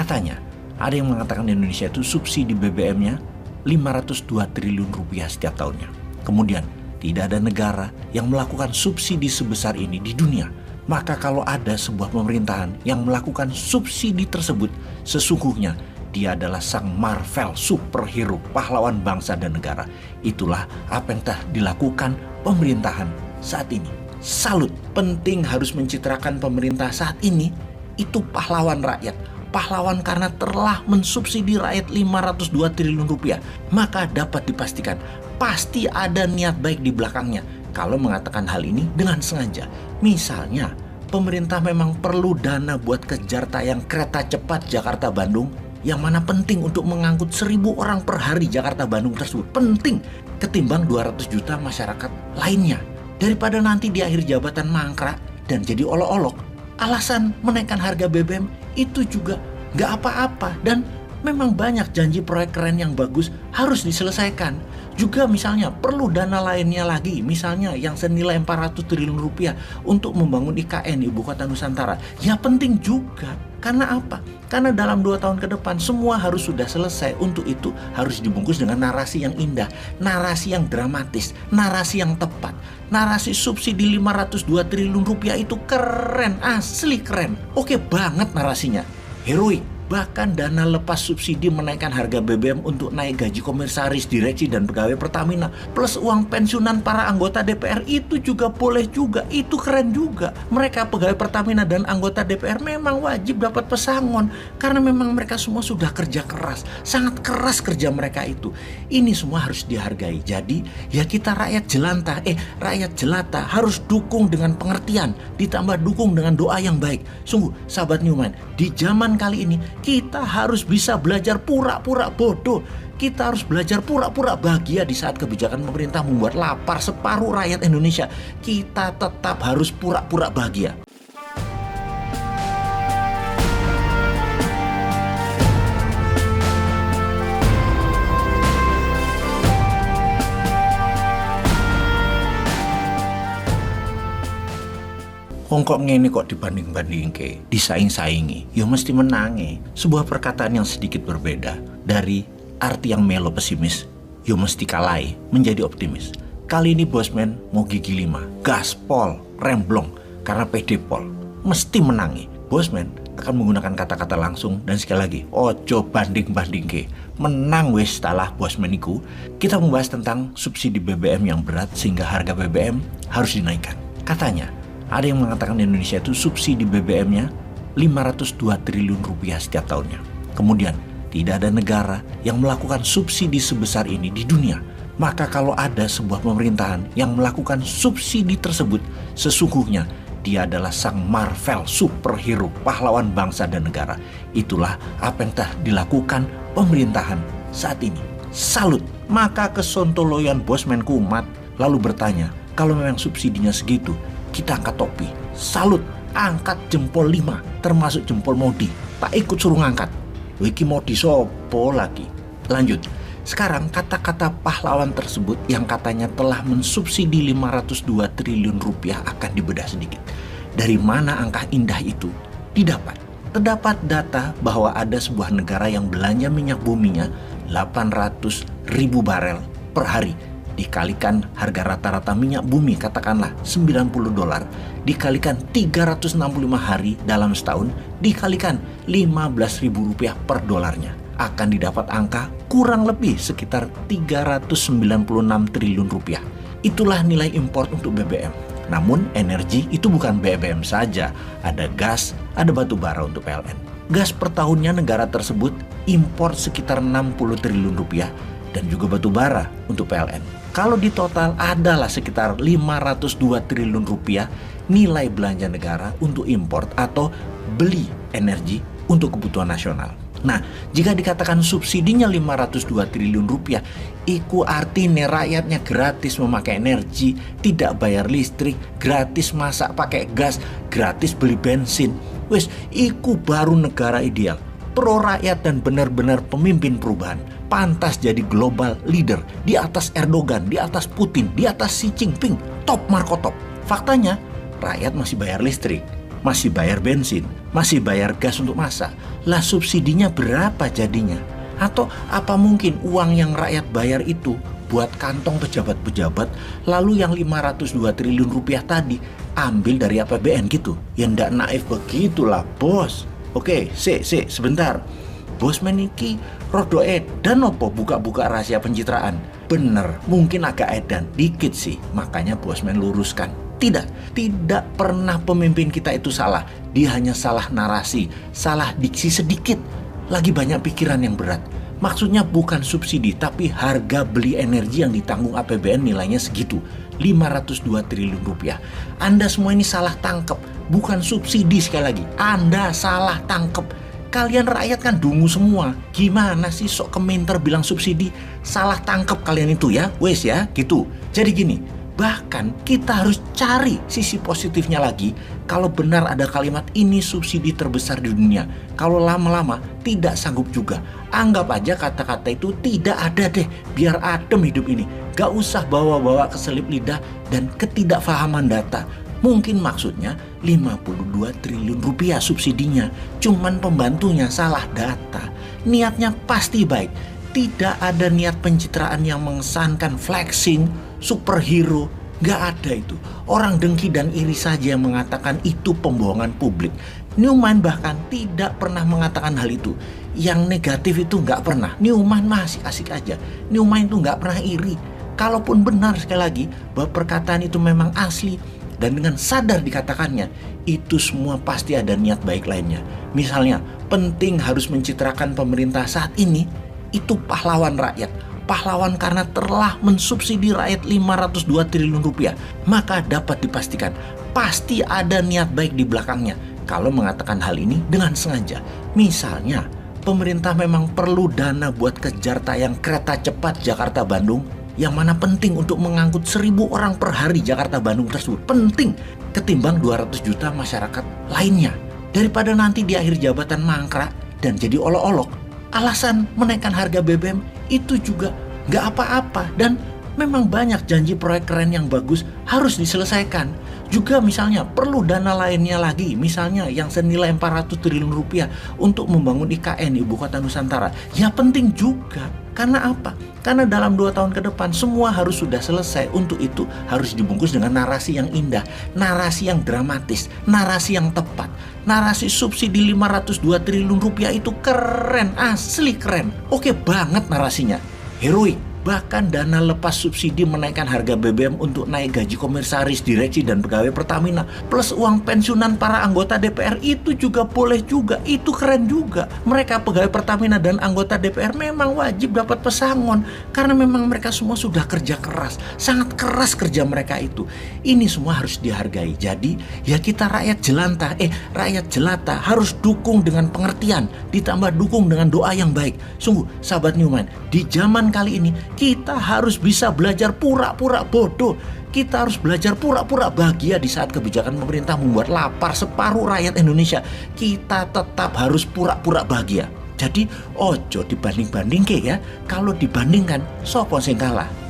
Katanya, ada yang mengatakan Indonesia itu subsidi BBM-nya 502 triliun rupiah setiap tahunnya. Kemudian, tidak ada negara yang melakukan subsidi sebesar ini di dunia. Maka kalau ada sebuah pemerintahan yang melakukan subsidi tersebut, sesungguhnya dia adalah sang Marvel superhero, pahlawan bangsa dan negara. Itulah apa yang telah dilakukan pemerintahan saat ini. Salut, penting harus mencitrakan pemerintah saat ini itu pahlawan rakyat. Pahlawan karena telah mensubsidi rakyat 502 triliun rupiah. Maka dapat dipastikan pasti ada niat baik di belakangnya kalau mengatakan hal ini dengan sengaja. Misalnya, pemerintah memang perlu dana buat kejar tayang kereta cepat Jakarta-Bandung yang mana penting untuk mengangkut 1.000 orang per hari Jakarta-Bandung tersebut. Penting ketimbang 200 juta masyarakat lainnya. Daripada nanti di akhir jabatan mangkrak dan jadi olok-olok. Alasan menaikkan harga BBM itu juga nggak apa-apa dan memang banyak janji proyek keren yang bagus harus diselesaikan. Juga misalnya perlu dana lainnya lagi, misalnya yang senilai 400 triliun rupiah untuk membangun IKN Ibu Kota Nusantara. Ya penting juga. Karena apa? Karena dalam 2 tahun ke depan semua harus sudah selesai. Untuk itu harus dibungkus dengan narasi yang indah, narasi yang dramatis, narasi yang tepat. Narasi subsidi 502 triliun rupiah itu keren, asli keren. Oke banget narasinya, heroik. Bahkan dana lepas subsidi menaikkan harga BBM untuk naik gaji komisaris, direksi, dan pegawai Pertamina. Plus uang pensiunan para anggota DPR itu juga boleh juga. Itu keren juga. Mereka pegawai Pertamina dan anggota DPR memang wajib dapat pesangon. Karena memang mereka semua sudah kerja keras. Sangat keras kerja mereka itu. Ini semua harus dihargai. Jadi ya kita rakyat jelata harus dukung dengan pengertian. Ditambah dukung dengan doa yang baik. Sungguh sahabat Newman, di zaman kali ini kita harus bisa belajar pura-pura bodoh. Kita harus belajar pura-pura bahagia di saat kebijakan pemerintah membuat lapar separuh rakyat Indonesia. Kita tetap harus pura-pura bahagia. Kok ngene kok dibanding-bandingke, disaing-saingi, ya mesti menangi. Sebuah perkataan yang sedikit berbeda dari arti yang melo pesimis, ya mesti kalai menjadi optimis. Kali ini Bosman mau gigi 5, gaspol, remblong, karena pede pol, mesti menangi. Bosman akan menggunakan kata-kata langsung dan sekali lagi, ojo banding-bandingke. Menang wis talah Bosman iku. Kita membahas tentang subsidi BBM yang berat sehingga harga BBM harus dinaikkan. Katanya, ada yang mengatakan Indonesia itu subsidi BBM-nya 502 triliun rupiah setiap tahunnya. Kemudian, tidak ada negara yang melakukan subsidi sebesar ini di dunia. Maka kalau ada sebuah pemerintahan yang melakukan subsidi tersebut, sesungguhnya dia adalah sang Marvel superhero, pahlawan bangsa dan negara. Itulah apa yang telah dilakukan pemerintahan saat ini. Salut. Maka kesontoloyan Bosman kumat lalu bertanya, kalau memang subsidinya segitu, kita angkat topi, salut, angkat jempol 5, termasuk jempol Modi. Tak ikut suruh ngangkat. Wiki Modi sopo lagi. Lanjut, sekarang kata-kata pahlawan tersebut yang katanya telah mensubsidi 502 triliun rupiah akan dibedah sedikit. Dari mana angka indah itu didapat? Terdapat data bahwa ada sebuah negara yang belanja minyak buminya 800.000 barel per hari. Dikalikan harga rata-rata minyak bumi katakanlah $90, dikalikan 365 hari dalam setahun, dikalikan Rp15.000 per dolarnya, akan didapat angka kurang lebih sekitar 396 triliun rupiah. Itulah nilai impor untuk BBM. Namun energi itu bukan BBM saja, ada gas, ada batu bara untuk PLN. Gas per tahunnya negara tersebut impor sekitar 60 triliun rupiah dan juga batu bara untuk PLN. Kalau di total adalah sekitar 502 triliun rupiah nilai belanja negara untuk import atau beli energi untuk kebutuhan nasional. Nah, jika dikatakan subsidinya 502 triliun rupiah, iku artinya rakyatnya gratis memakai energi, tidak bayar listrik, gratis masak pakai gas, gratis beli bensin. Wes, iku baru negara ideal. Pro rakyat dan benar-benar pemimpin perubahan. Pantas jadi global leader di atas Erdogan, di atas Putin, di atas Xi Jinping. Top Marco top. Faktanya, rakyat masih bayar listrik, masih bayar bensin, masih bayar gas untuk masak. Lah subsidinya berapa jadinya? Atau apa mungkin uang yang rakyat bayar itu buat kantong pejabat-pejabat, lalu yang 502 triliun rupiah tadi ambil dari APBN gitu? Ya ndak naif begitulah bos. Oke, sebentar. Bos meniki rodo edan opo buka-buka rahasia pencitraan? Bener, mungkin agak edan dikit sih, makanya bosman luruskan. Tidak pernah pemimpin kita itu salah. Dia hanya salah narasi, salah diksi sedikit. Lagi banyak pikiran yang berat. Maksudnya bukan subsidi, tapi harga beli energi yang ditanggung APBN nilainya segitu, 502 triliun rupiah. Anda semua ini salah tangkep, bukan subsidi sekali lagi. Anda salah tangkep. Kalian rakyat kan dungu semua. Gimana sih sok komentar bilang subsidi? Salah tangkep kalian itu ya, wes ya, gitu. Jadi gini, bahkan kita harus cari sisi positifnya lagi. Kalau benar ada kalimat ini subsidi terbesar di dunia, kalau lama-lama tidak sanggup juga, anggap aja kata-kata itu tidak ada deh. Biar adem hidup ini. Gak usah bawa-bawa keselip lidah dan ketidakfahaman data. Mungkin maksudnya 52 triliun rupiah subsidinya, cuman pembantunya salah data. Niatnya pasti baik. Tidak ada niat pencitraan yang mengesankan flexing, superhero. Gak ada itu. Orang dengki dan iri saja yang mengatakan itu pembohongan publik. Newman bahkan tidak pernah mengatakan hal itu. Yang negatif itu gak pernah. Newman masih asik aja. Newman itu gak pernah iri. Kalaupun benar sekali lagi bahwa perkataan itu memang asli dan dengan sadar dikatakannya, itu semua pasti ada niat baik lainnya. Misalnya, penting harus mencitrakan pemerintah saat ini, itu pahlawan rakyat. Pahlawan karena telah mensubsidi rakyat 502 triliun rupiah. Maka dapat dipastikan pasti ada niat baik di belakangnya kalau mengatakan hal ini dengan sengaja. Misalnya pemerintah memang perlu dana buat kejar tayang kereta cepat Jakarta-Bandung, yang mana penting untuk mengangkut 1.000 orang per hari Jakarta-Bandung tersebut. Penting ketimbang 200 juta masyarakat lainnya. Daripada nanti di akhir jabatan mangkrak dan jadi olok-olok. Alasan menaikkan harga BBM itu juga gak apa-apa. Dan memang banyak janji proyek keren yang bagus harus diselesaikan. Juga misalnya perlu dana lainnya lagi. Misalnya yang senilai 400 triliun rupiah untuk membangun IKN Ibu Kota Nusantara. Ya penting juga. Karena apa? Karena dalam 2 tahun ke depan semua harus sudah selesai. Untuk itu harus dibungkus dengan narasi yang indah, narasi yang dramatis, narasi yang tepat. Narasi subsidi 502 triliun rupiah itu keren, asli keren. Oke banget narasinya, heroik. Bahkan dana lepas subsidi menaikkan harga BBM untuk naik gaji komisaris, direksi, dan pegawai Pertamina, plus uang pensiunan para anggota DPR itu juga boleh juga. Itu keren juga. Mereka pegawai Pertamina dan anggota DPR memang wajib dapat pesangon karena memang mereka semua sudah kerja keras. Sangat keras kerja mereka itu. Ini semua harus dihargai. Jadi ya kita rakyat jelata harus dukung dengan pengertian, ditambah dukung dengan doa yang baik. Sungguh sahabat Newman, di zaman kali ini kita harus bisa belajar pura-pura bodoh. Kita harus belajar pura-pura bahagia di saat kebijakan pemerintah membuat lapar separuh rakyat Indonesia. Kita tetap harus pura-pura bahagia. Jadi ojo dibanding-banding ya. Kalau dibandingkan, sopo sing kalah?